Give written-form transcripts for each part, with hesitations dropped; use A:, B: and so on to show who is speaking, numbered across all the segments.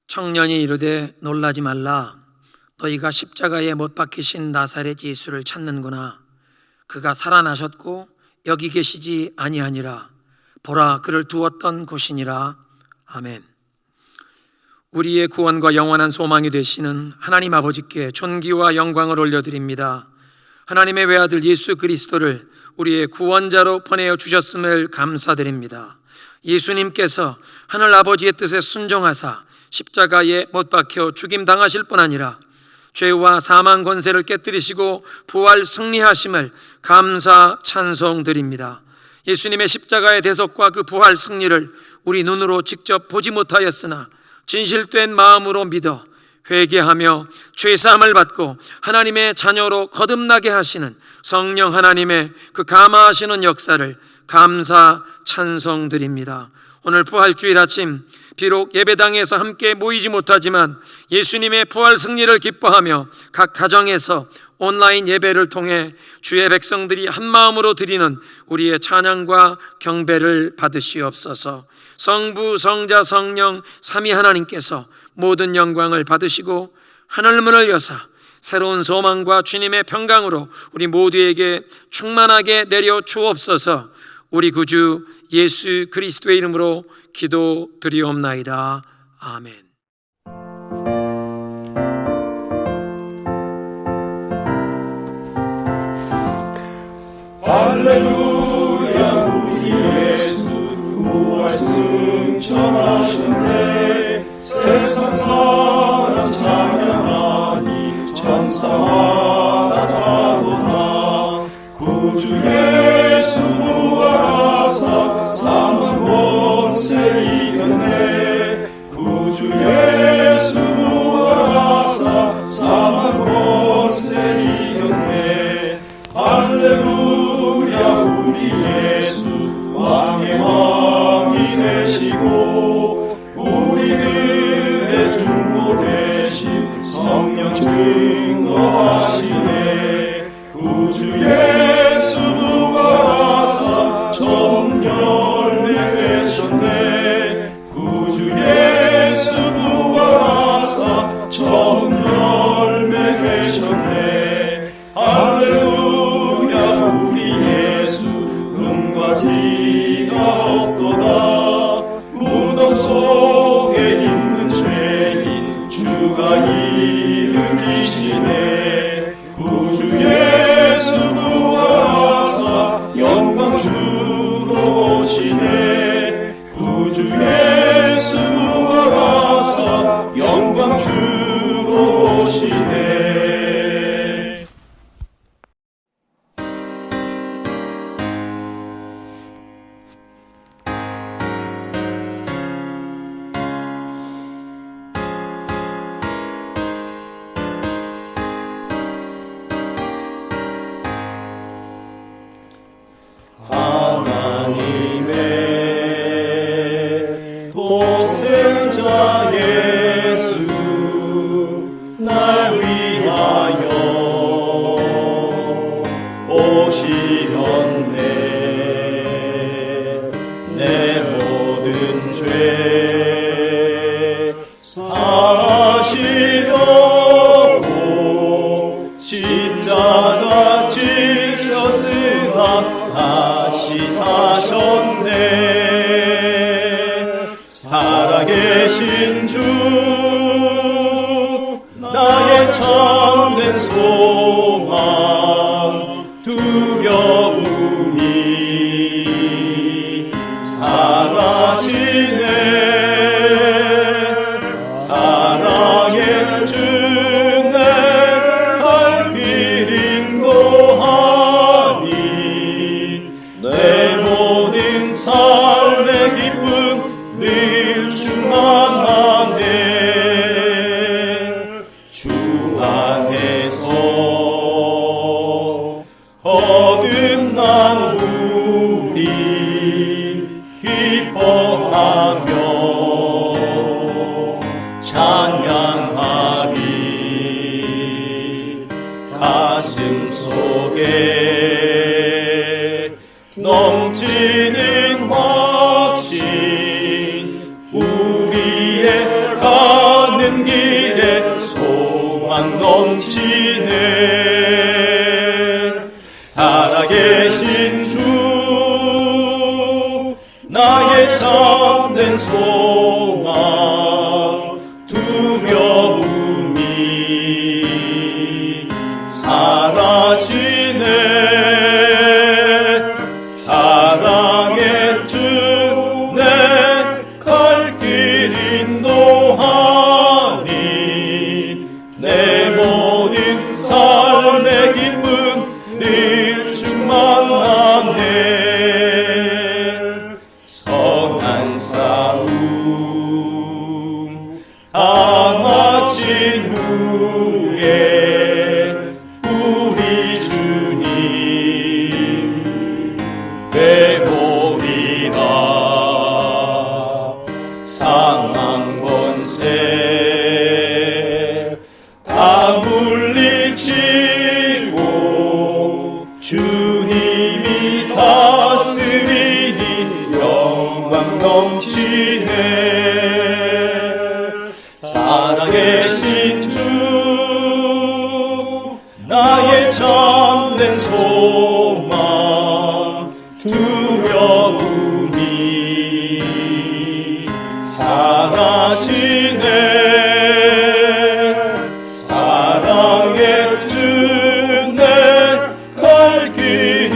A: 청년이 이르되 놀라지 말라. 너희가 십자가에 못 박히신 나사렛 예수를 찾는구나. 그가 살아나셨고 여기 계시지 아니하니라. 보라, 그를 두었던 곳이니라. 아멘. 우리의 구원과 영원한 소망이 되시는 하나님 아버지께 존귀와 영광을 올려드립니다. 하나님의 외아들 예수 그리스도를 우리의 구원자로 보내어 주셨음을 감사드립니다. 예수님께서 하늘 아버지의 뜻에 순종하사 십자가에 못 박혀 죽임당하실 뿐 아니라 죄와 사망 권세를 깨뜨리시고 부활 승리하심을 감사 찬송드립니다. 예수님의 십자가의 대속과 그 부활 승리를 우리 눈으로 직접 보지 못하였으나 진실된 마음으로 믿어 회개하며 죄사함을 받고 하나님의 자녀로 거듭나게 하시는 성령 하나님의 그 감화하시는 역사를 감사 찬송드립니다. 오늘 부활주일 아침 비록 예배당에서 함께 모이지 못하지만 예수님의 부활 승리를 기뻐하며 각 가정에서 온라인 예배를 통해 주의 백성들이 한마음으로 드리는 우리의 찬양과 경배를 받으시옵소서. 성부, 성자, 성령 삼위 하나님께서 모든 영광을 받으시고 하늘문을 여사 새로운 소망과 주님의 평강으로 우리 모두에게 충만하게 내려 주옵소서. 우리 구주 예수 그리스도의 이름으로 기도드리옵나이다. 아멘.
B: 할렐루야, 우리 예수 부활 승천하셨네. 세상 사람 찬양하니 천사마다 파도다. 구주 예수 부활하사 사망 권세 이겼네. 구주 예수 부활하사 사망 권세 이겼네. 할렐루야, 우리 예수 왕의 왕이 되시고 우리들의 중보 되신 성령 증거하시네. 구주 예수 부활하사 처음 열매 되셨네. 구주 예수 부활하사 처음 열매 되셨네. 할렐루야, 우리 예수 음과 티가 없도다. 무덤 속에 있는 죄인 주가 일으키시네. 구주 예수 부활하사 영광 주로 오시네. 구주 예수 부활하사 영광 주로 오시네. 하나님의 독생자 예수 날 위하여 오시었네. 내 모든 죄 사시려고 십자가 지셨으나 다시 사셨네. 살아계신 주 나의 참된 소망 두려움이 사라지네. 사랑의 주 내 갈 길 인도하니 내 모든 삶의 기쁨 늘 충만하네. 주 안에서 거듭난 우리 기뻐하며 찬양하리. 가슴 속에 넘치는 확신 우리의 나의 참된 소망 두려움이 사라지네. 사랑의 주 내 갈 길 인도하니 내 모든 삶의 기쁨 늘 충만하네. 선한 싸움 다 마친 후에 우리 주님 되보리라. 상한 권세 다 물리치고 주님이 다스리니 영광 넘치네. 살아계신 주 나의 참된 소망 두려움이 사라지네. 사랑의 주 내 갈 길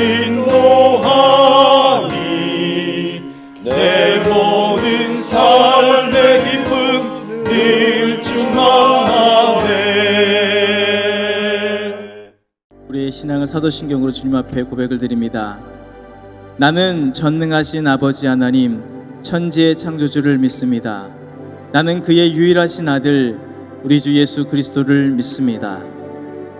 B: 인도하니 내 모든 삶의 기쁨 늘 충만하네.
C: 우리의 신앙을 사도신경으로 주님 앞에 고백을 드립니다. 나는 전능하신 아버지 하나님 천지의 창조주를 믿습니다. 나는 그의 유일하신 아들 우리 주 예수 그리스도를 믿습니다.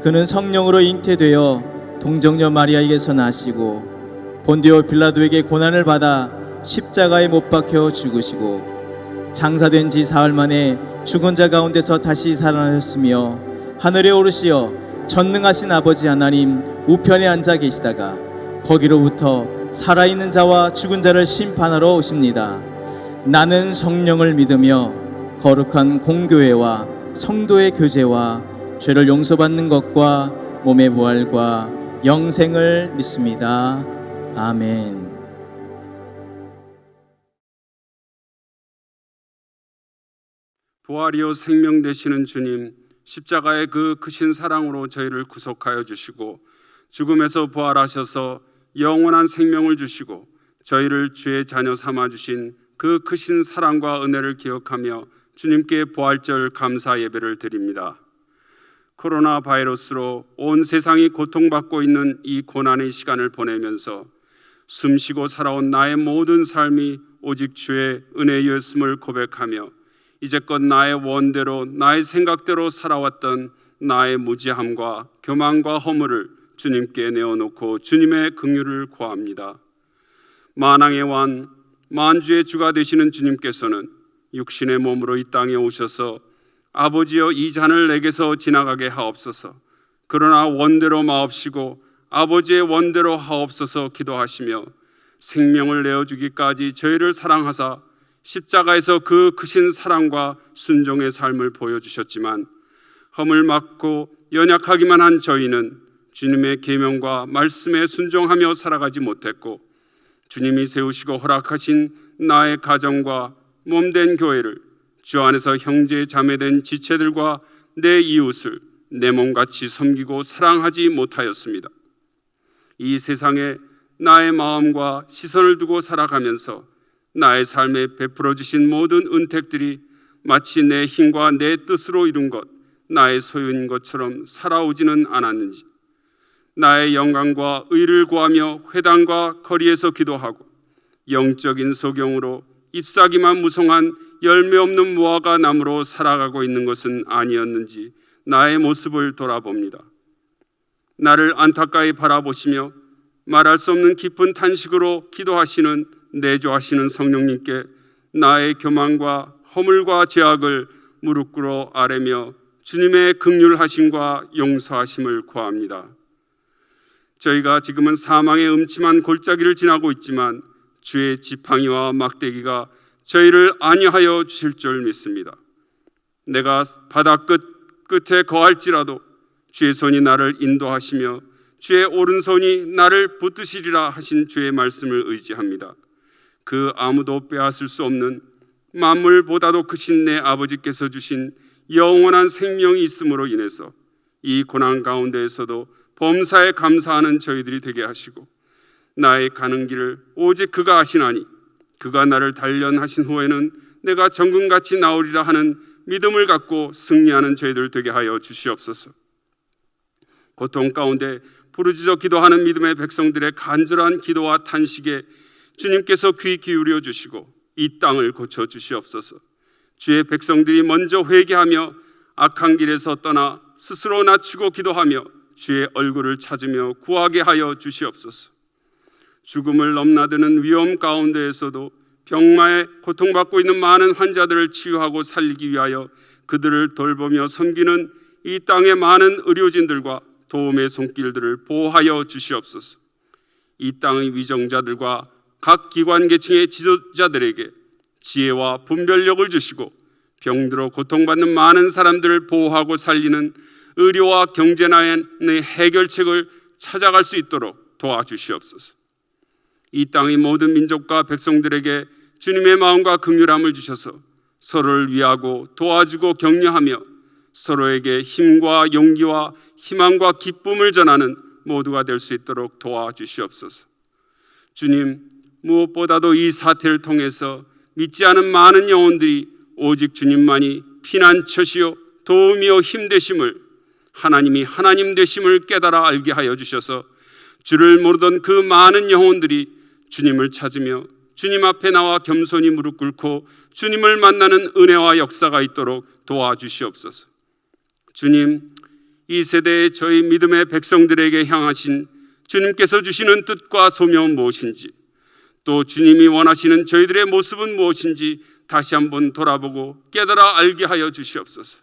C: 그는 성령으로 잉태되어 동정녀 마리아에게서 나시고 본디오 빌라도에게 고난을 받아 십자가에 못 박혀 죽으시고 장사된 지 사흘 만에 죽은 자 가운데서 다시 살아나셨으며 하늘에 오르시어 전능하신 아버지 하나님 우편에 앉아 계시다가 거기로부터 살아있는 자와 죽은 자를 심판하러 오십니다. 나는 성령을 믿으며 거룩한 공교회와 성도의 교제와 죄를 용서받는 것과 몸의 부활과 영생을 믿습니다. 아멘.
D: 부활이요 생명 되시는 주님, 십자가의 그 크신 사랑으로 저희를 구속하여 주시고 죽음에서 부활하셔서 영원한 생명을 주시고 저희를 주의 자녀 삼아 주신 그 크신 사랑과 은혜를 기억하며 주님께 부활절 감사 예배를 드립니다. 코로나 바이러스로 온 세상이 고통받고 있는 이 고난의 시간을 보내면서 숨쉬고 살아온 나의 모든 삶이 오직 주의 은혜였음을 고백하며 이제껏 나의 원대로 나의 생각대로 살아왔던 나의 무지함과 교만과 허물을 주님께 내어놓고 주님의 긍휼을 구합니다. 만왕의 왕 만주의 주가 되시는 주님께서는 육신의 몸으로 이 땅에 오셔서 아버지여 이 잔을 내게서 지나가게 하옵소서. 그러나 원대로 마옵시고 아버지의 원대로 하옵소서 기도하시며 생명을 내어주기까지 저희를 사랑하사 십자가에서 그 크신 사랑과 순종의 삶을 보여주셨지만 험을 맞고 연약하기만 한 저희는 주님의 계명과 말씀에 순종하며 살아가지 못했고 주님이 세우시고 허락하신 나의 가정과 몸된 교회를 주 안에서 형제 자매된 지체들과 내 이웃을 내 몸같이 섬기고 사랑하지 못하였습니다. 이 세상에 나의 마음과 시선을 두고 살아가면서 나의 삶에 베풀어 주신 모든 은택들이 마치 내 힘과 내 뜻으로 이룬 것, 나의 소유인 것처럼 살아오지는 않았는지, 나의 영광과 의를 구하며 회당과 거리에서 기도하고 영적인 소경으로 잎사귀만 무성한 열매 없는 무화과 나무로 살아가고 있는 것은 아니었는지 나의 모습을 돌아봅니다. 나를 안타까이 바라보시며 말할 수 없는 깊은 탄식으로 기도하시는 내조하시는 성령님께 나의 교만과 허물과 죄악을 무릎 꿇어 아뢰며 주님의 긍휼하심과 용서하심을 구합니다. 저희가 지금은 사망의 음침한 골짜기를 지나고 있지만 주의 지팡이와 막대기가 저희를 안위하여 주실 줄 믿습니다. 내가 바다 끝에 거할지라도 주의 손이 나를 인도하시며 주의 오른손이 나를 붙드시리라 하신 주의 말씀을 의지합니다. 그 아무도 빼앗을 수 없는 만물보다도 크신 내 아버지께서 주신 영원한 생명이 있음으로 인해서 이 고난 가운데에서도 범사에 감사하는 저희들이 되게 하시고, 나의 가는 길을 오직 그가 아시나니 그가 나를 단련하신 후에는 내가 정금같이 나오리라 하는 믿음을 갖고 승리하는 저희들 되게 하여 주시옵소서. 고통 가운데 부르짖어 기도하는 믿음의 백성들의 간절한 기도와 탄식에 주님께서 귀 기울여 주시고 이 땅을 고쳐 주시옵소서. 주의 백성들이 먼저 회개하며 악한 길에서 떠나 스스로 낮추고 기도하며 주의 얼굴을 찾으며 구하게 하여 주시옵소서. 죽음을 넘나드는 위험 가운데에서도 병마에 고통받고 있는 많은 환자들을 치유하고 살리기 위하여 그들을 돌보며 섬기는 이 땅의 많은 의료진들과 도움의 손길들을 보호하여 주시옵소서. 이 땅의 위정자들과 각 기관 계층의 지도자들에게 지혜와 분별력을 주시고 병들어 고통받는 많은 사람들을 보호하고 살리는 의료와 경제난의 해결책을 찾아갈 수 있도록 도와주시옵소서. 이 땅의 모든 민족과 백성들에게 주님의 마음과 긍휼함을 주셔서 서로를 위하고 도와주고 격려하며 서로에게 힘과 용기와 희망과 기쁨을 전하는 모두가 될 수 있도록 도와주시옵소서. 주님, 무엇보다도 이 사태를 통해서 믿지 않은 많은 영혼들이 오직 주님만이 피난처시요 도움이요 힘되심을, 하나님이 하나님 되심을 깨달아 알게 하여 주셔서 주를 모르던 그 많은 영혼들이 주님을 찾으며 주님 앞에 나와 겸손히 무릎 꿇고 주님을 만나는 은혜와 역사가 있도록 도와주시옵소서. 주님, 이 세대의 저희 믿음의 백성들에게 향하신 주님께서 주시는 뜻과 소명은 무엇인지, 또 주님이 원하시는 저희들의 모습은 무엇인지 다시 한번 돌아보고 깨달아 알게 하여 주시옵소서.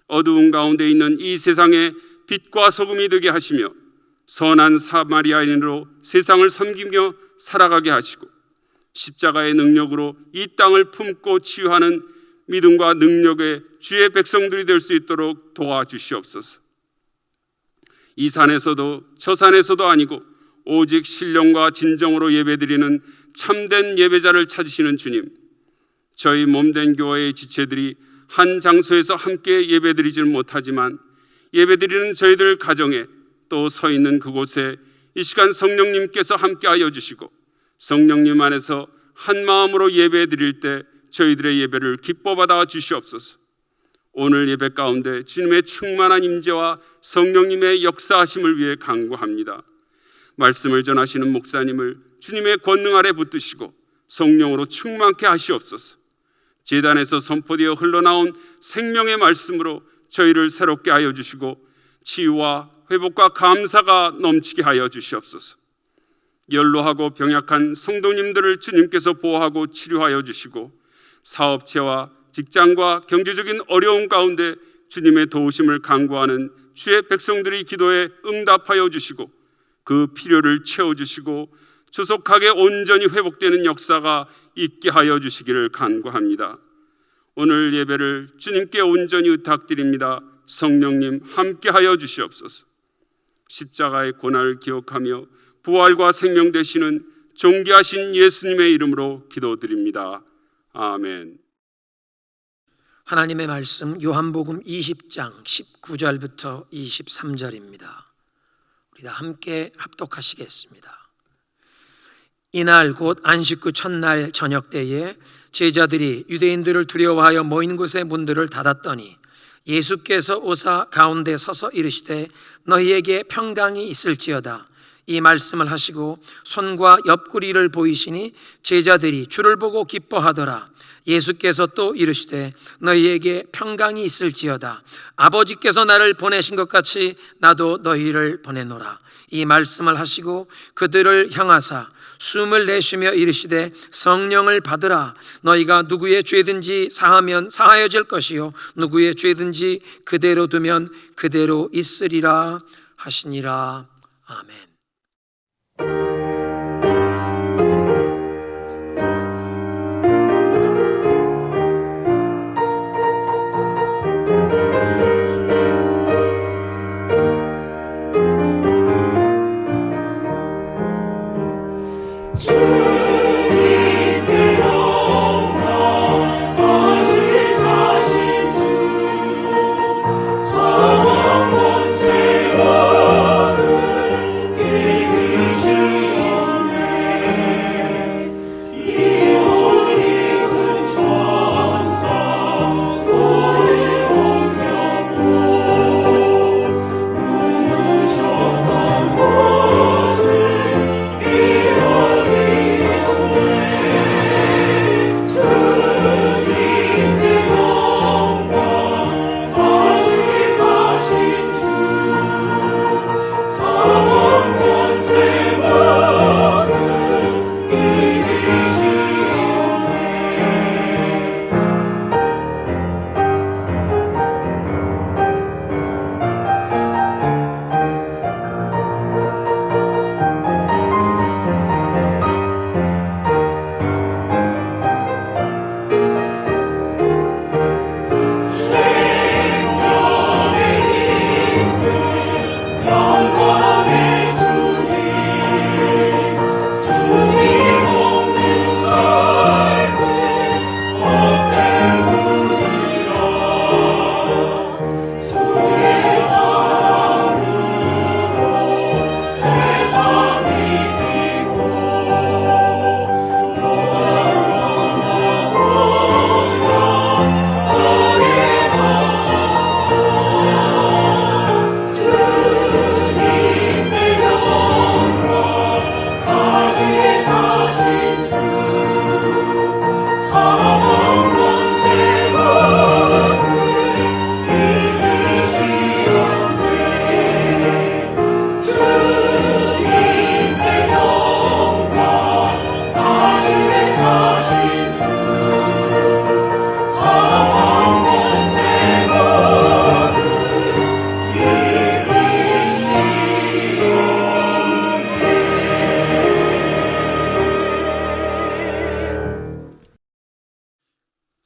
D: 어두운 가운데 있는 이 세상에 빛과 소금이 되게 하시며 선한 사마리아인으로 세상을 섬기며 살아가게 하시고 십자가의 능력으로 이 땅을 품고 치유하는 믿음과 능력의 주의 백성들이 될 수 있도록 도와주시옵소서. 이 산에서도 저 산에서도 아니고 오직 신령과 진정으로 예배드리는 참된 예배자를 찾으시는 주님, 저희 몸된 교회의 지체들이 한 장소에서 함께 예배드리지는 못하지만 예배드리는 저희들 가정에 또 서 있는 그곳에 이 시간 성령님께서 함께하여 주시고 성령님 안에서 한 마음으로 예배드릴 때 저희들의 예배를 기뻐받아 주시옵소서. 오늘 예배 가운데 주님의 충만한 임재와 성령님의 역사하심을 위해 간구합니다. 말씀을 전하시는 목사님을 주님의 권능 아래 붙드시고 성령으로 충만케 하시옵소서. 제단에서 선포되어 흘러나온 생명의 말씀으로 저희를 새롭게 하여 주시고 치유와 회복과 감사가 넘치게 하여 주시옵소서. 연로하고 병약한 성도님들을 주님께서 보호하고 치료하여 주시고 사업체와 직장과 경제적인 어려움 가운데 주님의 도우심을 간구하는 주의 백성들의 기도에 응답하여 주시고 그 필요를 채워주시고 조속하게 온전히 회복되는 역사가 있게 하여 주시기를 간구합니다. 오늘 예배를 주님께 온전히 의탁드립니다. 성령님 함께하여 주시옵소서. 십자가의 고난을 기억하며 부활과 생명 되시는 존귀하신 예수님의 이름으로 기도드립니다. 아멘.
A: 하나님의 말씀 요한복음 20장 19절부터 23절입니다. 우리 다 함께 합독하시겠습니다. 이날 곧 안식구 첫날 저녁 때에 제자들이 유대인들을 두려워하여 모인 곳의 문들을 닫았더니 예수께서 오사 가운데 서서 이르시되 너희에게 평강이 있을지어다. 이 말씀을 하시고 손과 옆구리를 보이시니 제자들이 주를 보고 기뻐하더라. 예수께서 또 이르시되 너희에게 평강이 있을지어다. 아버지께서 나를 보내신 것 같이 나도 너희를 보내노라. 이 말씀을 하시고 그들을 향하사 숨을 내쉬며 이르시되 성령을 받으라. 너희가 누구의 죄든지 사하면 사하여질 것이요 누구의 죄든지 그대로 두면 그대로 있으리라 하시니라. 아멘.
B: 주님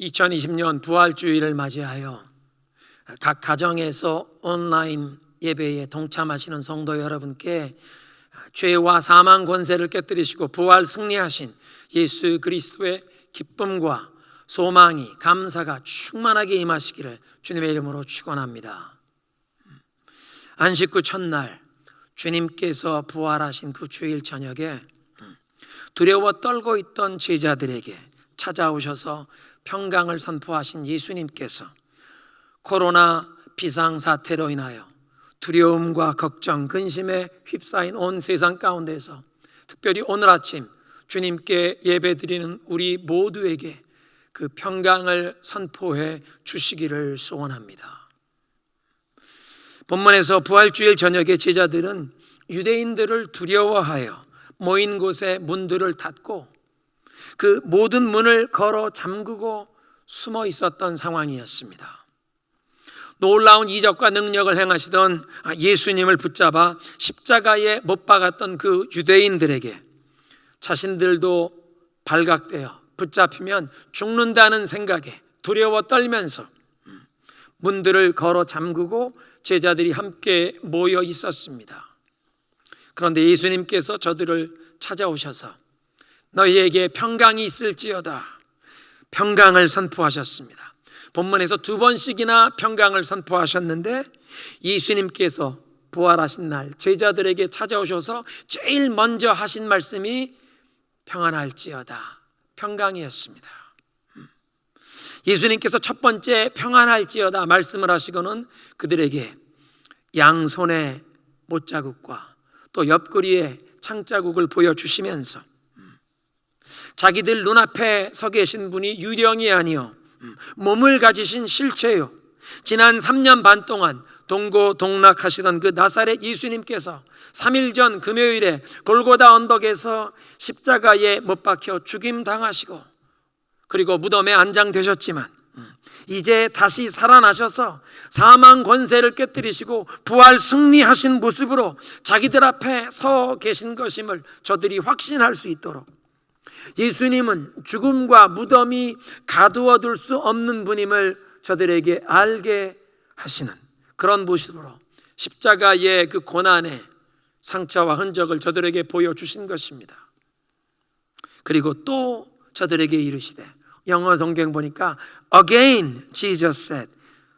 A: 2020년 부활주의를 맞이하여 각 가정에서 온라인 예배에 동참하시는 성도 여러분께 죄와 사망 권세를 깨뜨리시고 부활 승리하신 예수 그리스도의 기쁨과 소망이, 감사가 충만하게 임하시기를 주님의 이름으로 축원합니다. 안식 후 첫날 주님께서 부활하신 그 주일 저녁에 두려워 떨고 있던 제자들에게 찾아오셔서 평강을 선포하신 예수님께서 코로나 비상사태로 인하여 두려움과 걱정, 근심에 휩싸인 온 세상 가운데서 특별히 오늘 아침 주님께 예배드리는 우리 모두에게 그 평강을 선포해 주시기를 소원합니다. 본문에서 부활주일 저녁에 제자들은 유대인들을 두려워하여 모인 곳에 문들을 닫고 그 모든 문을 걸어 잠그고 숨어 있었던 상황이었습니다. 놀라운 이적과 능력을 행하시던 예수님을 붙잡아 십자가에 못 박았던 그 유대인들에게 자신들도 발각되어 붙잡히면 죽는다는 생각에 두려워 떨면서 문들을 걸어 잠그고 제자들이 함께 모여 있었습니다. 그런데 예수님께서 저들을 찾아오셔서 너희에게 평강이 있을지어다 평강을 선포하셨습니다. 본문에서 2번씩이나 평강을 선포하셨는데 예수님께서 부활하신 날 제자들에게 찾아오셔서 제일 먼저 하신 말씀이 평안할지어다 평강이었습니다. 예수님께서 첫 번째 평안할지어다 말씀을 하시고는 그들에게 양손에 못자국과 또 옆구리에 창자국을 보여주시면서 자기들 눈앞에 서 계신 분이 유령이 아니요 몸을 가지신 실체요 지난 3년 반 동안 동고동락하시던 그 나사렛 예수님께서 3일 전 금요일에 골고다 언덕에서 십자가에 못 박혀 죽임당하시고 그리고 무덤에 안장되셨지만 이제 다시 살아나셔서 사망 권세를 깨뜨리시고 부활 승리하신 모습으로 자기들 앞에 서 계신 것임을 저들이 확신할 수 있도록 예수님은 죽음과 무덤이 가두어둘 수 없는 분임을 저들에게 알게 하시는 그런 모습으로 십자가의 그 고난의 상처와 흔적을 저들에게 보여주신 것입니다. 그리고 또 저들에게 이르시되 영어 성경 보니까 Again Jesus said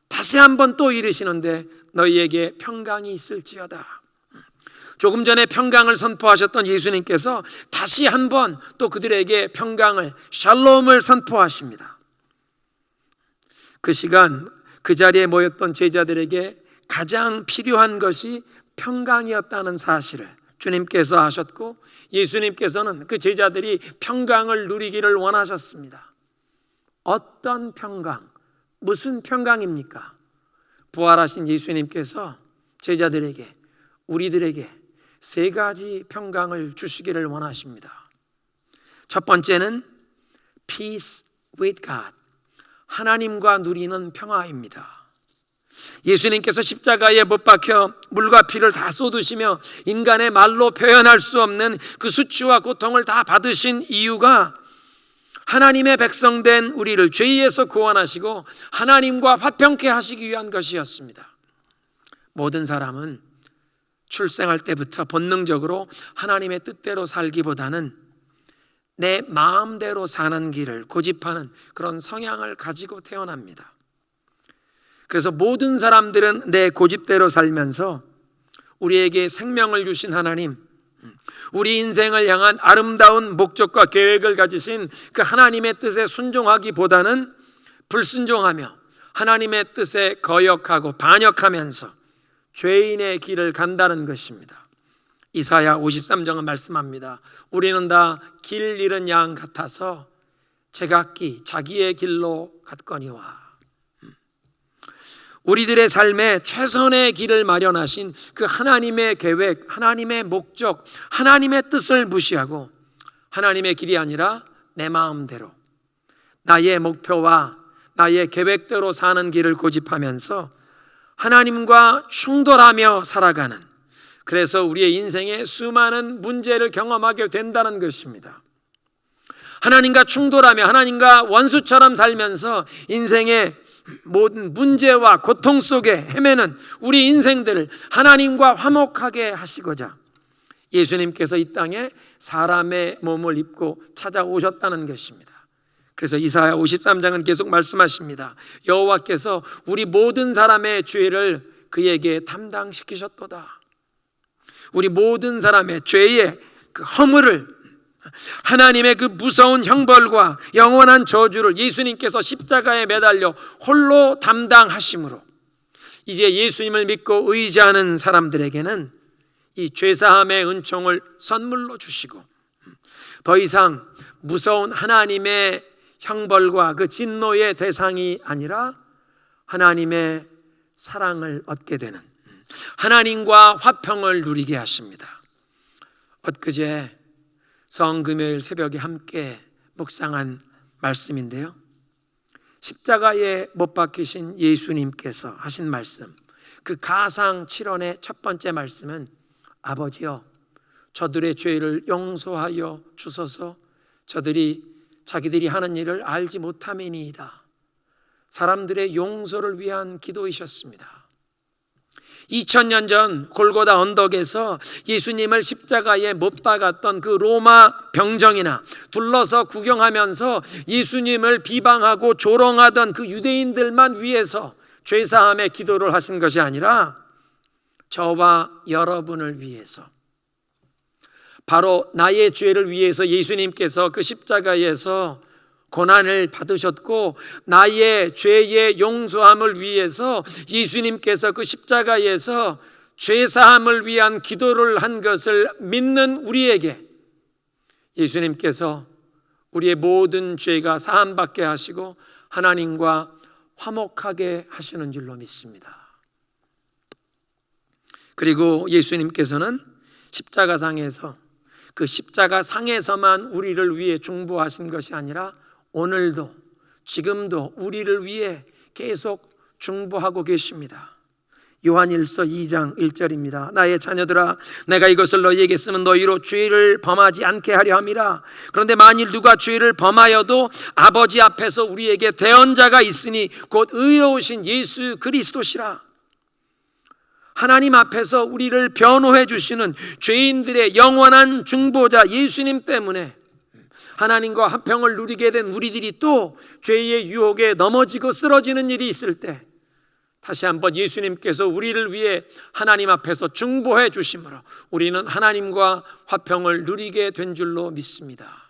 A: 다시 한번 또 이르시는데 너희에게 평강이 있을지어다. 조금 전에 평강을 선포하셨던 예수님께서 다시 한번 또 그들에게 평강을 샬롬을 선포하십니다. 그 시간 그 자리에 모였던 제자들에게 가장 필요한 것이 평강이었다는 사실을 주님께서 아셨고 예수님께서는 그 제자들이 평강을 누리기를 원하셨습니다. 어떤 평강, 무슨 평강입니까? 부활하신 예수님께서 제자들에게 우리들에게 3가지 평강을 주시기를 원하십니다. 첫 번째는 Peace with God, 하나님과 누리는 평화입니다. 예수님께서 십자가에 못 박혀 물과 피를 다 쏟으시며 인간의 말로 표현할 수 없는 그 수치와 고통을 다 받으신 이유가 하나님의 백성된 우리를 죄에서 구원하시고 하나님과 화평케 하시기 위한 것이었습니다. 모든 사람은 출생할 때부터 본능적으로 하나님의 뜻대로 살기보다는 내 마음대로 사는 길을 고집하는 그런 성향을 가지고 태어납니다. 그래서 모든 사람들은 내 고집대로 살면서 우리에게 생명을 주신 하나님, 우리 인생을 향한 아름다운 목적과 계획을 가지신 그 하나님의 뜻에 순종하기보다는 불순종하며 하나님의 뜻에 거역하고 반역하면서 죄인의 길을 간다는 것입니다. 이사야 53장은 말씀합니다. 우리는 다 길 잃은 양 같아서 제각기 자기의 길로 갔거니와. 우리들의 삶에 최선의 길을 마련하신 그 하나님의 계획, 하나님의 목적, 하나님의 뜻을 무시하고 하나님의 길이 아니라 내 마음대로 나의 목표와 나의 계획대로 사는 길을 고집하면서 하나님과 충돌하며 살아가는, 그래서 우리의 인생에 수많은 문제를 경험하게 된다는 것입니다. 하나님과 충돌하며 하나님과 원수처럼 살면서 인생의 모든 문제와 고통 속에 헤매는 우리 인생들을 하나님과 화목하게 하시고자 예수님께서 이 땅에 사람의 몸을 입고 찾아오셨다는 것입니다. 그래서 이사야 53장은 계속 말씀하십니다. 여호와께서 우리 모든 사람의 죄를 그에게 담당시키셨도다. 우리 모든 사람의 죄의 그 허물을, 하나님의 그 무서운 형벌과 영원한 저주를 예수님께서 십자가에 매달려 홀로 담당하심으로 이제 예수님을 믿고 의지하는 사람들에게는 이 죄사함의 은총을 선물로 주시고 더 이상 무서운 하나님의 형벌과 그 진노의 대상이 아니라 하나님의 사랑을 얻게 되는, 하나님과 화평을 누리게 하십니다. 엊그제 성금요일 새벽에 함께 묵상한 말씀인데요, 십자가에 못 박히신 예수님께서 하신 말씀, 그 가상 7원의 첫 번째 말씀은 아버지여 저들의 죄를 용서하여 주소서, 저들이 자기들이 하는 일을 알지 못함이니이다. 사람들의 용서를 위한 기도이셨습니다. 2000년 전 골고다 언덕에서 예수님을 십자가에 못 박았던 그 로마 병정이나 둘러서 구경하면서 예수님을 비방하고 조롱하던 그 유대인들만 위해서 죄사함의 기도를 하신 것이 아니라 저와 여러분을 위해서, 바로 나의 죄를 위해서 예수님께서 그 십자가에서 고난을 받으셨고 나의 죄의 용서함을 위해서 예수님께서 그 십자가에서 죄사함을 위한 기도를 한 것을 믿는 우리에게 예수님께서 우리의 모든 죄가 사함받게 하시고 하나님과 화목하게 하시는 줄로 믿습니다. 그리고 예수님께서는 십자가상에서, 그 십자가상에서만 우리를 위해 중보하신 것이 아니라 오늘도 지금도 우리를 위해 계속 중보하고 계십니다. 요한일서 2장 1절입니다. 나의 자녀들아 내가 이것을 너희에게 쓰면 너희로 죄를 범하지 않게 하려 함이라. 그런데 만일 누가 죄를 범하여도 아버지 앞에서 우리에게 대언자가 있으니 곧 의로우신 예수 그리스도시라. 하나님 앞에서 우리를 변호해 주시는 죄인들의 영원한 중보자 예수님 때문에 하나님과 화평을 누리게 된 우리들이 또 죄의 유혹에 넘어지고 쓰러지는 일이 있을 때 다시 한번 예수님께서 우리를 위해 하나님 앞에서 중보해 주심으로 우리는 하나님과 화평을 누리게 된 줄로 믿습니다.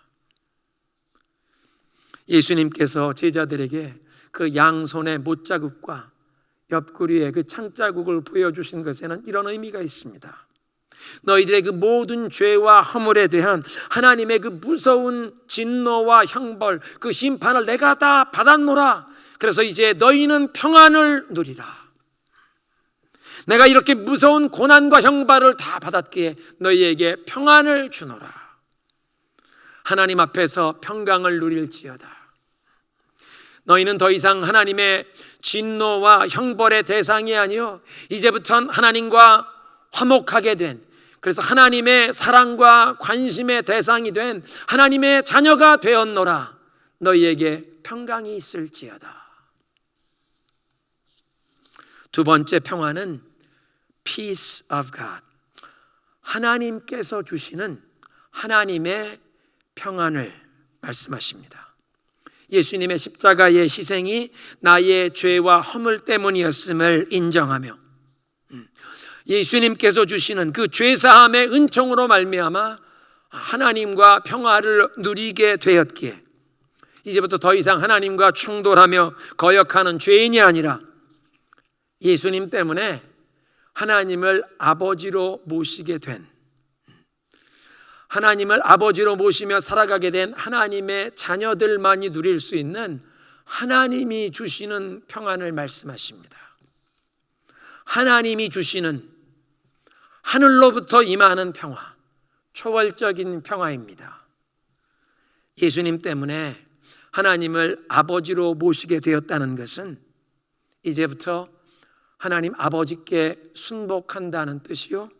A: 예수님께서 제자들에게 그 양손의 못자국과 옆구리에 그 창자국을 보여주신 것에는 이런 의미가 있습니다. 너희들의 그 모든 죄와 허물에 대한 하나님의 그 무서운 진노와 형벌, 그 심판을 내가 다 받았노라. 그래서 이제 너희는 평안을 누리라. 내가 이렇게 무서운 고난과 형벌을 다 받았기에 너희에게 평안을 주노라. 하나님 앞에서 평강을 누릴지어다. 너희는 더 이상 하나님의 진노와 형벌의 대상이 아니요 이제부터는 하나님과 화목하게 된, 그래서 하나님의 사랑과 관심의 대상이 된 하나님의 자녀가 되었노라. 너희에게 평강이 있을지어다. 두 번째 평안은 Peace of God, 하나님께서 주시는 하나님의 평안을 말씀하십니다. 예수님의 십자가의 희생이 나의 죄와 허물 때문이었음을 인정하며 예수님께서 주시는 그 죄사함의 은총으로 말미암아 하나님과 평화를 누리게 되었기에 이제부터 더 이상 하나님과 충돌하며 거역하는 죄인이 아니라 예수님 때문에 하나님을 아버지로 모시게 된, 하나님을 아버지로 모시며 살아가게 된 하나님의 자녀들만이 누릴 수 있는 하나님이 주시는 평안을 말씀하십니다. 하나님이 주시는 하늘로부터 임하는 평화, 초월적인 평화입니다. 예수님 때문에 하나님을 아버지로 모시게 되었다는 것은 이제부터 하나님 아버지께 순복한다는 뜻이요,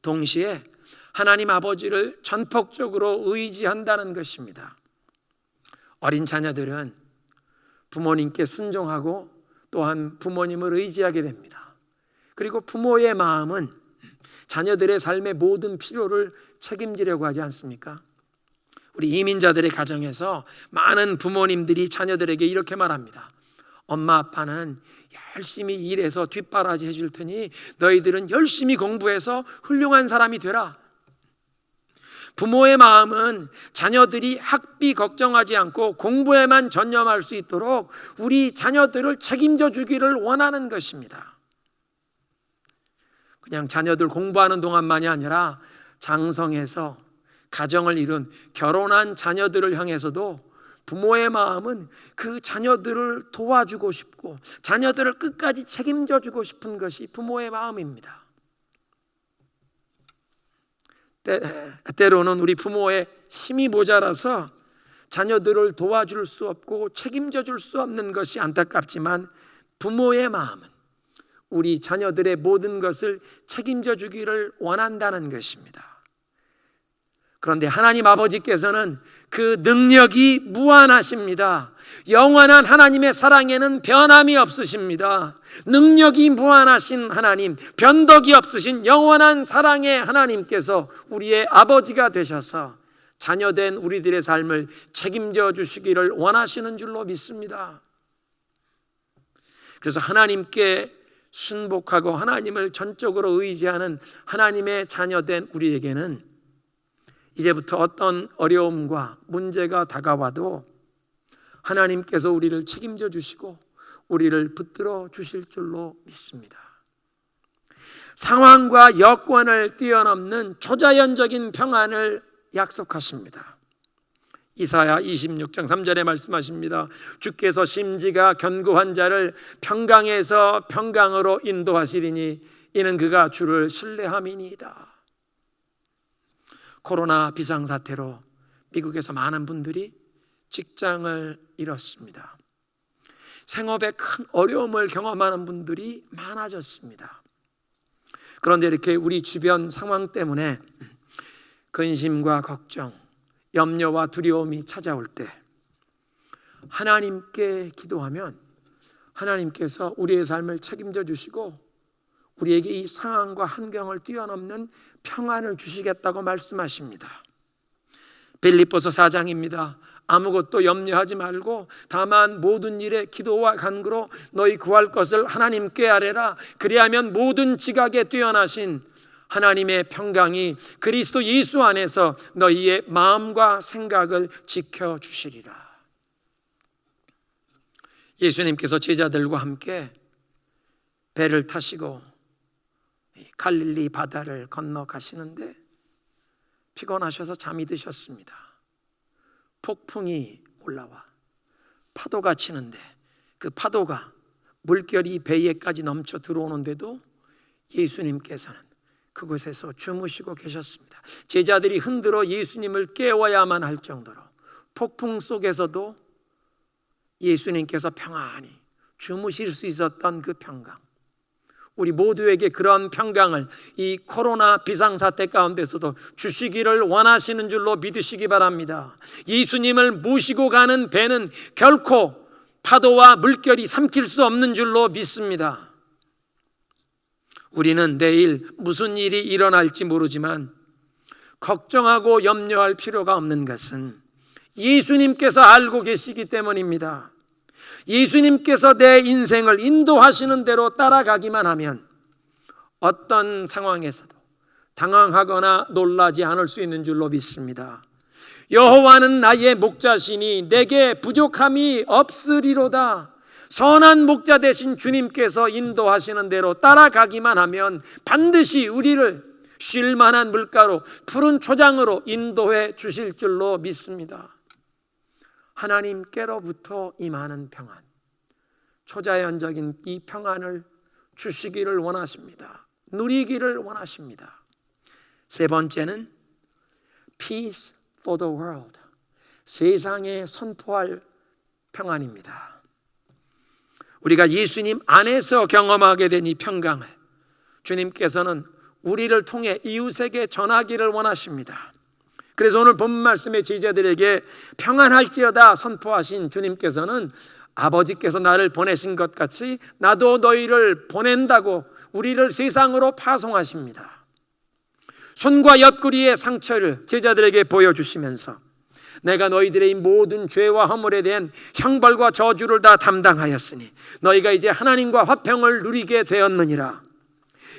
A: 동시에 하나님 아버지를 전폭적으로 의지한다는 것입니다. 어린 자녀들은 부모님께 순종하고 또한 부모님을 의지하게 됩니다. 그리고 부모의 마음은 자녀들의 삶의 모든 필요를 책임지려고 하지 않습니까? 우리 이민자들의 가정에서 많은 부모님들이 자녀들에게 이렇게 말합니다. 엄마 아빠는 열심히 일해서 뒷바라지 해줄 테니 너희들은 열심히 공부해서 훌륭한 사람이 되라. 부모의 마음은 자녀들이 학비 걱정하지 않고 공부에만 전념할 수 있도록 우리 자녀들을 책임져 주기를 원하는 것입니다. 그냥 자녀들 공부하는 동안만이 아니라 장성해서 가정을 이룬 결혼한 자녀들을 향해서도 부모의 마음은 그 자녀들을 도와주고 싶고 자녀들을 끝까지 책임져 주고 싶은 것이 부모의 마음입니다. 때로는 우리 부모의 힘이 모자라서 자녀들을 도와줄 수 없고 책임져 줄 수 없는 것이 안타깝지만 부모의 마음은 우리 자녀들의 모든 것을 책임져 주기를 원한다는 것입니다. 그런데 하나님 아버지께서는 그 능력이 무한하십니다. 영원한 하나님의 사랑에는 변함이 없으십니다. 능력이 무한하신 하나님, 변덕이 없으신 영원한 사랑의 하나님께서 우리의 아버지가 되셔서 자녀된 우리들의 삶을 책임져 주시기를 원하시는 줄로 믿습니다. 그래서 하나님께 순복하고 하나님을 전적으로 의지하는 하나님의 자녀된 우리에게는 이제부터 어떤 어려움과 문제가 다가와도 하나님께서 우리를 책임져 주시고 우리를 붙들어 주실 줄로 믿습니다. 상황과 여건을 뛰어넘는 초자연적인 평안을 약속하십니다. 이사야 26장 3절에 말씀하십니다. 주께서 심지가 견고한 자를 평강에서 평강으로 인도하시리니 이는 그가 주를 신뢰함이니이다. 코로나 비상사태로 미국에서 많은 분들이 직장을 잃었습니다. 생업에 큰 어려움을 경험하는 분들이 많아졌습니다. 그런데 이렇게 우리 주변 상황 때문에 근심과 걱정, 염려와 두려움이 찾아올 때 하나님께 기도하면 하나님께서 우리의 삶을 책임져 주시고 우리에게 이 상황과 환경을 뛰어넘는 평안을 주시겠다고 말씀하십니다. 빌립보서 4장입니다. 아무것도 염려하지 말고 다만 모든 일에 기도와 간구로 너희 구할 것을 하나님께 아뢰라. 그리하면 모든 지각에 뛰어나신 하나님의 평강이 그리스도 예수 안에서 너희의 마음과 생각을 지켜주시리라. 예수님께서 제자들과 함께 배를 타시고 갈릴리 바다를 건너가시는데 피곤하셔서 잠이 드셨습니다. 폭풍이 올라와 파도가 치는데 그 파도가 물결이 배에까지 넘쳐 들어오는데도 예수님께서는 그곳에서 주무시고 계셨습니다. 제자들이 흔들어 예수님을 깨워야만 할 정도로 폭풍 속에서도 예수님께서 평안히 주무실 수 있었던 그 평강, 우리 모두에게 그런 평강을 이 코로나 비상사태 가운데서도 주시기를 원하시는 줄로 믿으시기 바랍니다. 예수님을 모시고 가는 배는 결코 파도와 물결이 삼킬 수 없는 줄로 믿습니다. 우리는 내일 무슨 일이 일어날지 모르지만 걱정하고 염려할 필요가 없는 것은 예수님께서 알고 계시기 때문입니다. 예수님께서 내 인생을 인도하시는 대로 따라가기만 하면 어떤 상황에서도 당황하거나 놀라지 않을 수 있는 줄로 믿습니다. 여호와는 나의 목자시니 내게 부족함이 없으리로다. 선한 목자 되신 주님께서 인도하시는 대로 따라가기만 하면 반드시 우리를 쉴 만한 물가로 푸른 초장으로 인도해 주실 줄로 믿습니다. 하나님께로부터 임하는 평안, 초자연적인 이 평안을 주시기를 원하십니다. 누리기를 원하십니다. 세 번째는 Peace for the world, 세상에 선포할 평안입니다. 우리가 예수님 안에서 경험하게 된 이 평강을 주님께서는 우리를 통해 이웃에게 전하기를 원하십니다. 그래서 오늘 본 말씀의 제자들에게 평안할지어다 선포하신 주님께서는 아버지께서 나를 보내신 것 같이 나도 너희를 보낸다고 우리를 세상으로 파송하십니다. 손과 옆구리의 상처를 제자들에게 보여주시면서 내가 너희들의 모든 죄와 허물에 대한 형벌과 저주를 다 담당하였으니 너희가 이제 하나님과 화평을 누리게 되었느니라.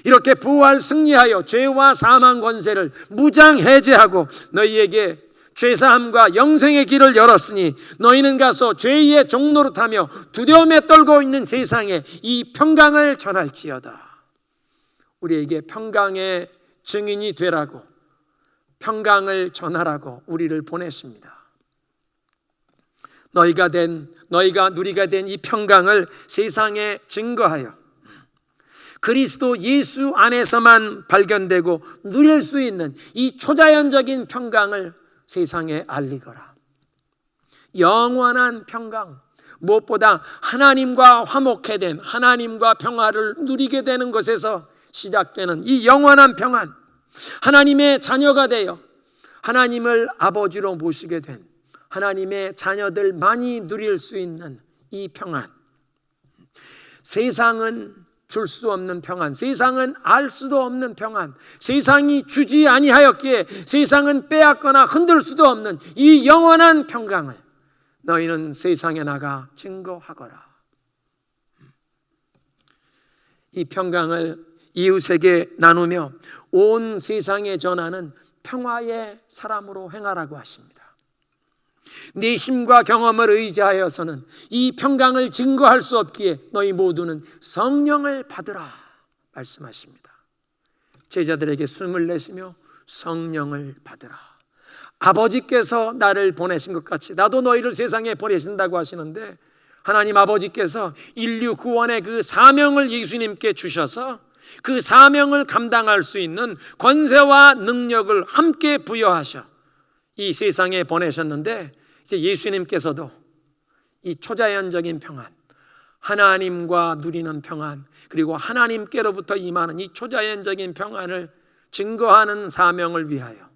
A: 이렇게 부활 승리하여 죄와 사망 권세를 무장 해제하고 너희에게 죄사함과 영생의 길을 열었으니 너희는 가서 죄의 종노릇하며 두려움에 떨고 있는 세상에 이 평강을 전할지어다. 우리에게 평강의 증인이 되라고, 평강을 전하라고 우리를 보내십니다. 너희가 누리가 된 이 평강을 세상에 증거하여 그리스도 예수 안에서만 발견되고 누릴 수 있는 이 초자연적인 평강을 세상에 알리거라. 영원한 평강, 무엇보다 하나님과 화목해된 하나님과 평화를 누리게 되는 것에서 시작되는 이 영원한 평안, 하나님의 자녀가 되어 하나님을 아버지로 모시게 된 하나님의 자녀들만이 누릴 수 있는 이 평안, 세상은 줄 수 없는 평안, 세상은 알 수도 없는 평안, 세상이 주지 아니하였기에 세상은 빼앗거나 흔들 수도 없는 이 영원한 평강을 너희는 세상에 나가 증거하거라. 이 평강을 이웃에게 나누며 온 세상에 전하는 평화의 사람으로 행하라고 하십니다. 네 힘과 경험을 의지하여서는 이 평강을 증거할 수 없기에 너희 모두는 성령을 받으라 말씀하십니다. 제자들에게 숨을 내쉬며 성령을 받으라. 아버지께서 나를 보내신 것 같이 나도 너희를 세상에 보내신다고 하시는데, 하나님 아버지께서 인류 구원의 그 사명을 예수님께 주셔서 그 사명을 감당할 수 있는 권세와 능력을 함께 부여하셔 이 세상에 보내셨는데, 이제 예수님께서도 이 초자연적인 평안, 하나님과 누리는 평안, 그리고 하나님께로부터 임하는 이 초자연적인 평안을 증거하는 사명을 위하여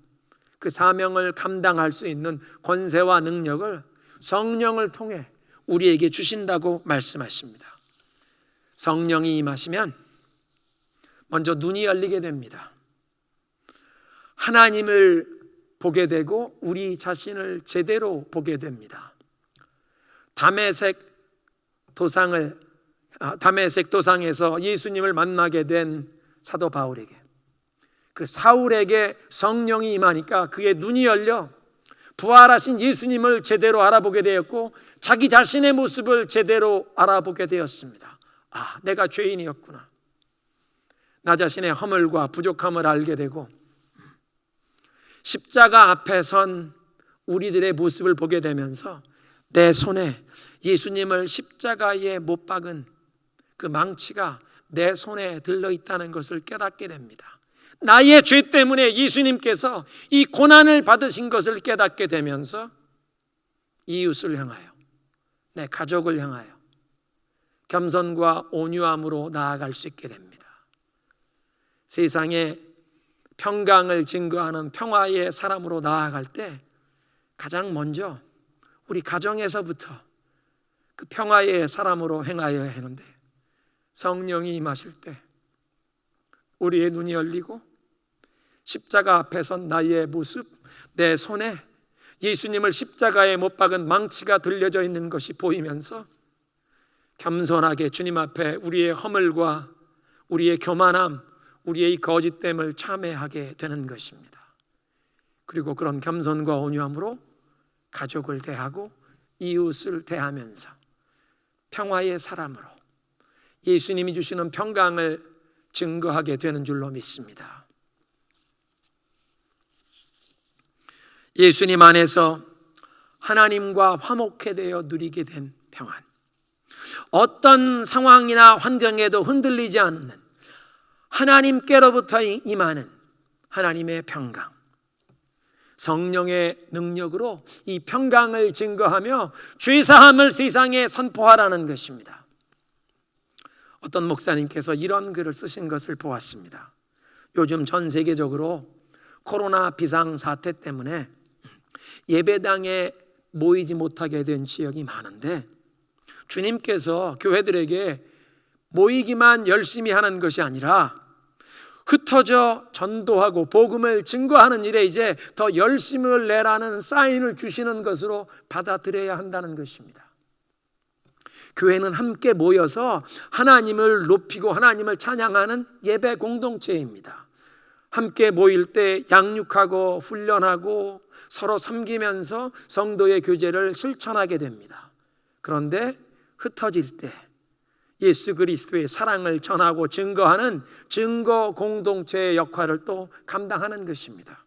A: 그 사명을 감당할 수 있는 권세와 능력을 성령을 통해 우리에게 주신다고 말씀하십니다. 성령이 임하시면 먼저 눈이 열리게 됩니다. 하나님을 보게 되고 우리 자신을 제대로 보게 됩니다. 다메섹 도상에서 예수님을 만나게 된 사도 바울에게, 그 사울에게 성령이 임하니까 그의 눈이 열려 부활하신 예수님을 제대로 알아보게 되었고 자기 자신의 모습을 제대로 알아보게 되었습니다. 아, 내가 죄인이었구나. 나 자신의 허물과 부족함을 알게 되고 십자가 앞에 선 우리들의 모습을 보게 되면서 내 손에 예수님을 십자가에 못 박은 그 망치가 내 손에 들려있다는 것을 깨닫게 됩니다. 나의 죄 때문에 예수님께서 이 고난을 받으신 것을 깨닫게 되면서 이웃을 향하여, 내 가족을 향하여 겸손과 온유함으로 나아갈 수 있게 됩니다. 세상에 평강을 증거하는 평화의 사람으로 나아갈 때 가장 먼저 우리 가정에서부터 그 평화의 사람으로 행하여야 하는데, 성령이 임하실 때 우리의 눈이 열리고 십자가 앞에 선 나의 모습, 내 손에 예수님을 십자가에 못 박은 망치가 들려져 있는 것이 보이면서 겸손하게 주님 앞에 우리의 허물과 우리의 교만함, 우리의 거짓됨을 참회하게 되는 것입니다. 그리고 그런 겸손과 온유함으로 가족을 대하고 이웃을 대하면서 평화의 사람으로 예수님이 주시는 평강을 증거하게 되는 줄로 믿습니다. 예수님 안에서 하나님과 화목해 되어 누리게 된 평안, 어떤 상황이나 환경에도 흔들리지 않는 하나님께로부터 임하는 하나님의 평강, 성령의 능력으로 이 평강을 증거하며 죄사함을 세상에 선포하라는 것입니다. 어떤 목사님께서 이런 글을 쓰신 것을 보았습니다. 요즘 전 세계적으로 코로나 비상사태 때문에 예배당에 모이지 못하게 된 지역이 많은데, 주님께서 교회들에게 모이기만 열심히 하는 것이 아니라 흩어져 전도하고 복음을 증거하는 일에 이제 더 열심을 내라는 사인을 주시는 것으로 받아들여야 한다는 것입니다. 교회는 함께 모여서 하나님을 높이고 하나님을 찬양하는 예배 공동체입니다. 함께 모일 때 양육하고 훈련하고 서로 섬기면서 성도의 교제를 실천하게 됩니다. 그런데 흩어질 때 예수 그리스도의 사랑을 전하고 증거하는 증거 공동체의 역할을 또 감당하는 것입니다.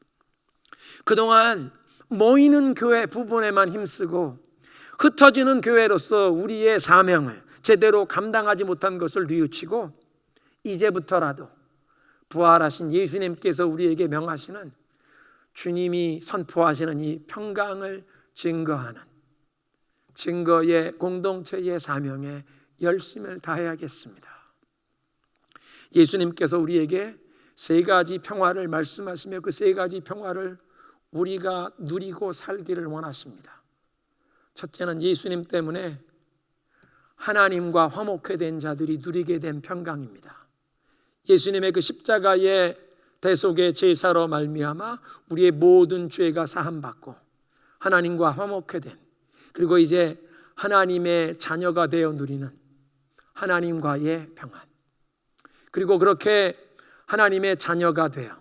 A: 그동안 모이는 교회 부분에만 힘쓰고 흩어지는 교회로서 우리의 사명을 제대로 감당하지 못한 것을 뉘우치고, 이제부터라도 부활하신 예수님께서 우리에게 명하시는, 주님이 선포하시는 이 평강을 증거하는 증거의 공동체의 사명에 열심을 다해야겠습니다. 예수님께서 우리에게 세 가지 평화를 말씀하시며 그 세 가지 평화를 우리가 누리고 살기를 원하십니다. 첫째는 예수님 때문에 하나님과 화목해된 자들이 누리게 된 평강입니다. 예수님의 그 십자가의 대속의 제사로 말미암아 우리의 모든 죄가 사함받고 하나님과 화목해된, 그리고 이제 하나님의 자녀가 되어 누리는 하나님과의 평안, 그리고 그렇게 하나님의 자녀가 되어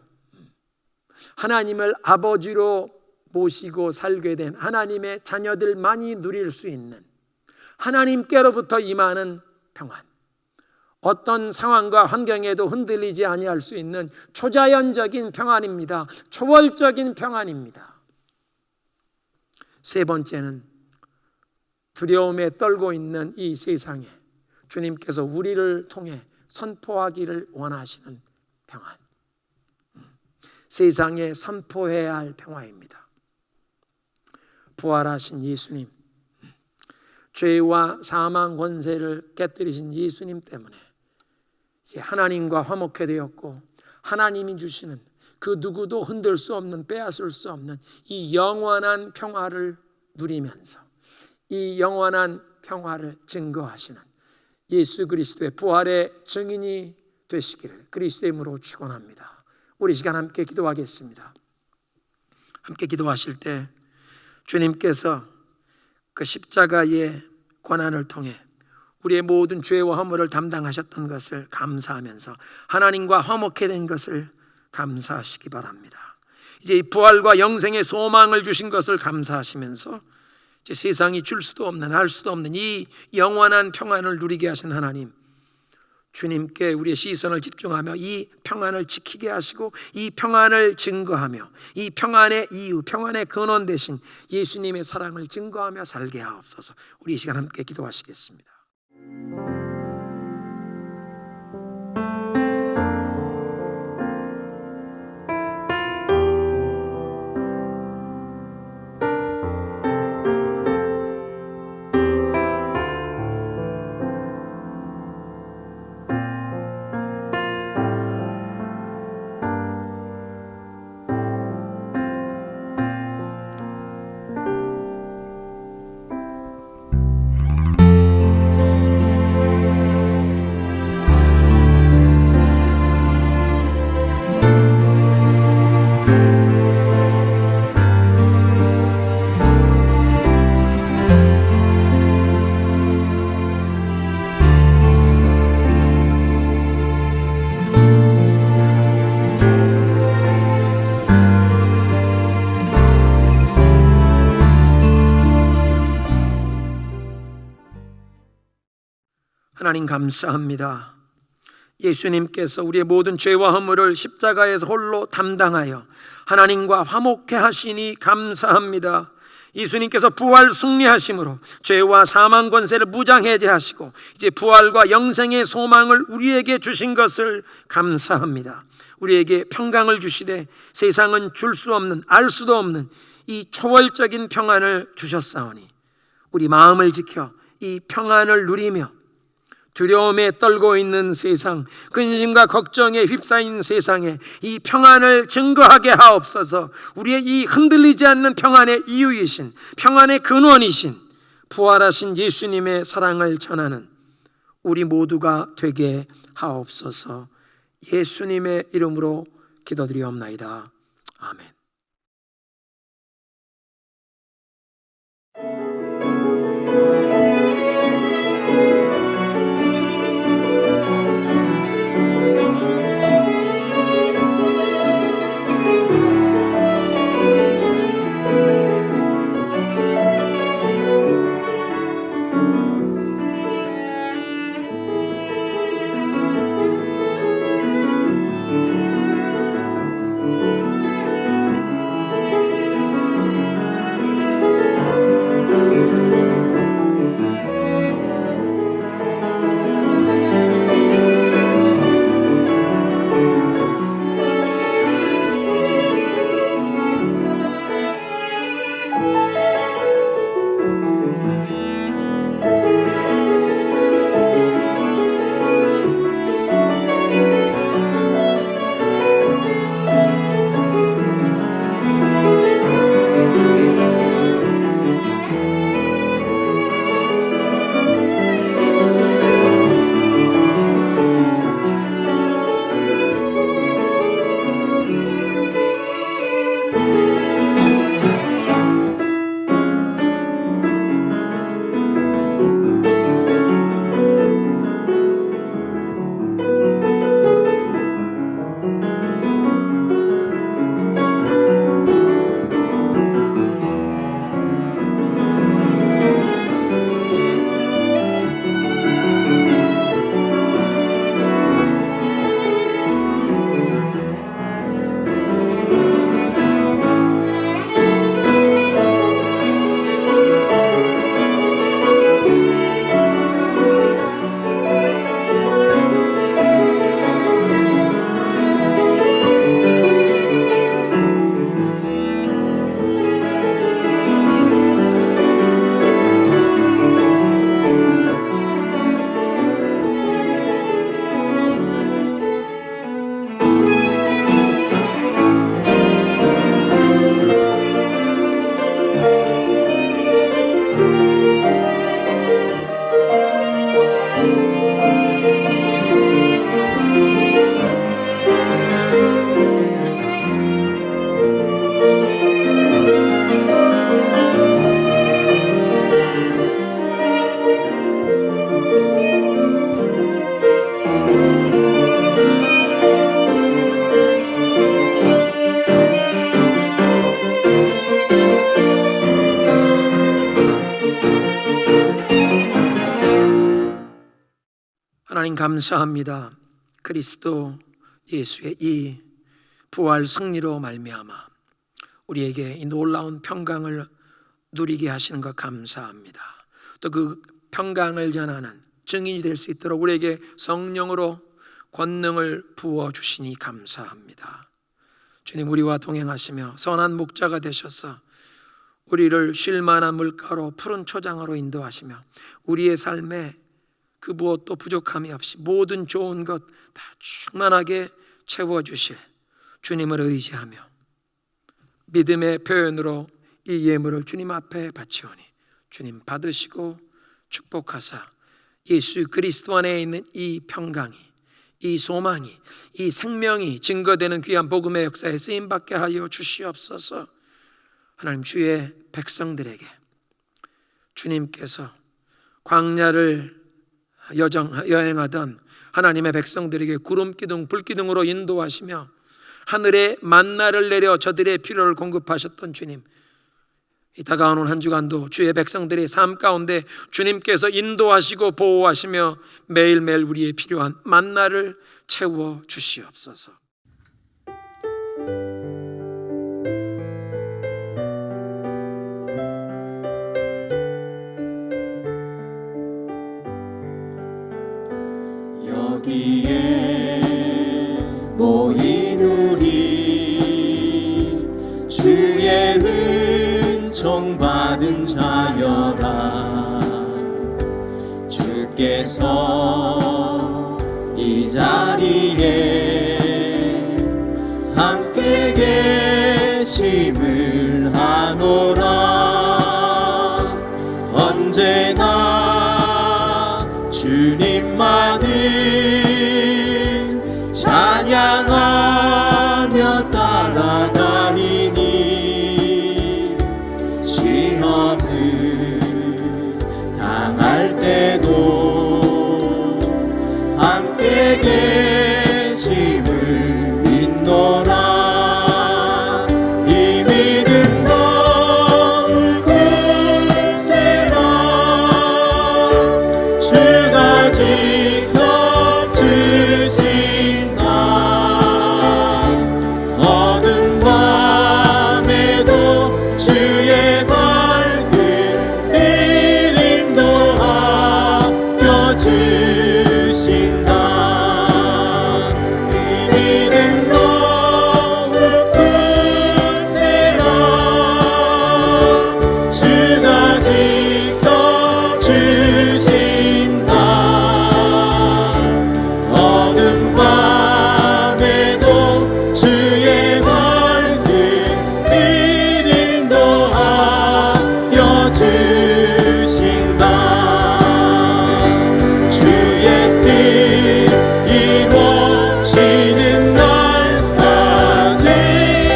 A: 하나님을 아버지로 모시고 살게 된 하나님의 자녀들만이 누릴 수 있는 하나님께로부터 임하는 평안, 어떤 상황과 환경에도 흔들리지 아니할 수 있는 초자연적인 평안입니다. 초월적인 평안입니다. 세 번째는 두려움에 떨고 있는 이 세상에 주님께서 우리를 통해 선포하기를 원하시는 평안, 세상에 선포해야 할 평화입니다. 부활하신 예수님, 죄와 사망 권세를 깨뜨리신 예수님 때문에 이제 하나님과 화목해 되었고, 하나님이 주시는 그 누구도 흔들 수 없는, 빼앗을 수 없는 이 영원한 평화를 누리면서 이 영원한 평화를 증거하시는 예수 그리스도의 부활의 증인이 되시기를 그리스도의 이름으로 축원합니다. 우리 시간 함께 기도하겠습니다. 함께 기도하실 때 주님께서 그 십자가의 고난을 통해 우리의 모든 죄와 허물을 담당하셨던 것을 감사하면서 하나님과 화목해 된 것을 감사하시기 바랍니다. 이제 이 부활과 영생의 소망을 주신 것을 감사하시면서 이제 세상이 줄 수도 없는, 알 수도 없는 이 영원한 평안을 누리게 하신 하나님, 주님께 우리의 시선을 집중하며 이 평안을 지키게 하시고 이 평안을 증거하며 이 평안의 이유, 평안의 근원 되신 예수님의 사랑을 증거하며 살게 하옵소서. 우리 이 시간 함께 기도하시겠습니다. 하나님 감사합니다. 예수님께서 우리의 모든 죄와 허물을 십자가에서 홀로 담당하여 하나님과 화목해 하시니 감사합니다. 예수님께서 부활 승리하심으로 죄와 사망 권세를 무장해제하시고 이제 부활과 영생의 소망을 우리에게 주신 것을 감사합니다. 우리에게 평강을 주시되 세상은 줄 수 없는, 알 수도 없는 이 초월적인 평안을 주셨사오니 우리 마음을 지켜 이 평안을 누리며 두려움에 떨고 있는 세상, 근심과 걱정에 휩싸인 세상에 이 평안을 증거하게 하옵소서. 우리의 이 흔들리지 않는 평안의 이유이신, 평안의 근원이신 부활하신 예수님의 사랑을 전하는 우리 모두가 되게 하옵소서. 예수님의 이름으로 기도드리옵나이다. 아멘. 하나님 감사합니다. 그리스도 예수의 이 부활 승리로 말미암아 우리에게 이 놀라운 평강을 누리게 하시는 것 감사합니다. 또 그 평강을 전하는 증인이 될 수 있도록 우리에게 성령으로 권능을 부어주시니 감사합니다. 주님, 우리와 동행하시며 선한 목자가 되셔서 우리를 쉴만한 물가로 푸른 초장으로 인도하시며 우리의 삶에 그 무엇도 부족함이 없이 모든 좋은 것 다 충만하게 채워주실 주님을 의지하며 믿음의 표현으로 이 예물을 주님 앞에 바치오니 주님 받으시고 축복하사 예수 그리스도 안에 있는 이 평강이, 이 소망이, 이 생명이 증거되는 귀한 복음의 역사에 쓰임받게 하여 주시옵소서. 하나님, 주의 백성들에게 주님께서 광야를 여행하던 하나님의 백성들에게 구름기둥 불기둥으로 인도하시며 하늘에 만나를 내려 저들의 필요를 공급하셨던 주님, 이 다가오는 한 주간도 주의 백성들의 삶 가운데 주님께서 인도하시고 보호하시며 매일매일 우리의 필요한 만나를 채워 주시옵소서.
B: 여기에 모인 우리 주의 은총 받은 자여라. 주께 주께서 이 자리에 함께 계심을 아노라. 언제나 주님만을 찬양하며 따라가리니 시험을 당할 때도 함께 계심을 믿노라. 이 믿음 거울 굳세라. 주가 지켜주신다. 어두운 밤에도 주의 밝은 믿음도 아껴주신다. 이 믿음 거울 굳세라. 주가 지켜주신다. 어두운 밤에도 주의 밝은 믿음도 아껴주신다. 주의 뜻 이루어지는 날까지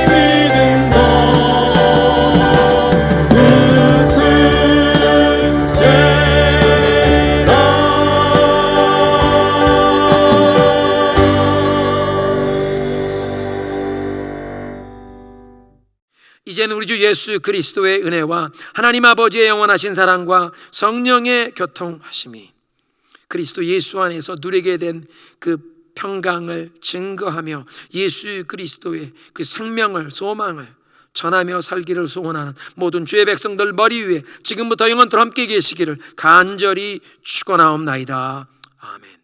B: 믿음도
A: 이제는 우리 주 예수 그리스도의 은혜와 하나님 아버지의 영원하신 사랑과 성령의 교통하심이 그리스도 예수 안에서 누리게 된 그 평강을 증거하며 예수 그리스도의 그 생명을 소망을 전하며 살기를 소원하는 모든 주의 백성들 머리 위에 지금부터 영원토록 함께 계시기를 간절히 축원하옵나이다. 아멘.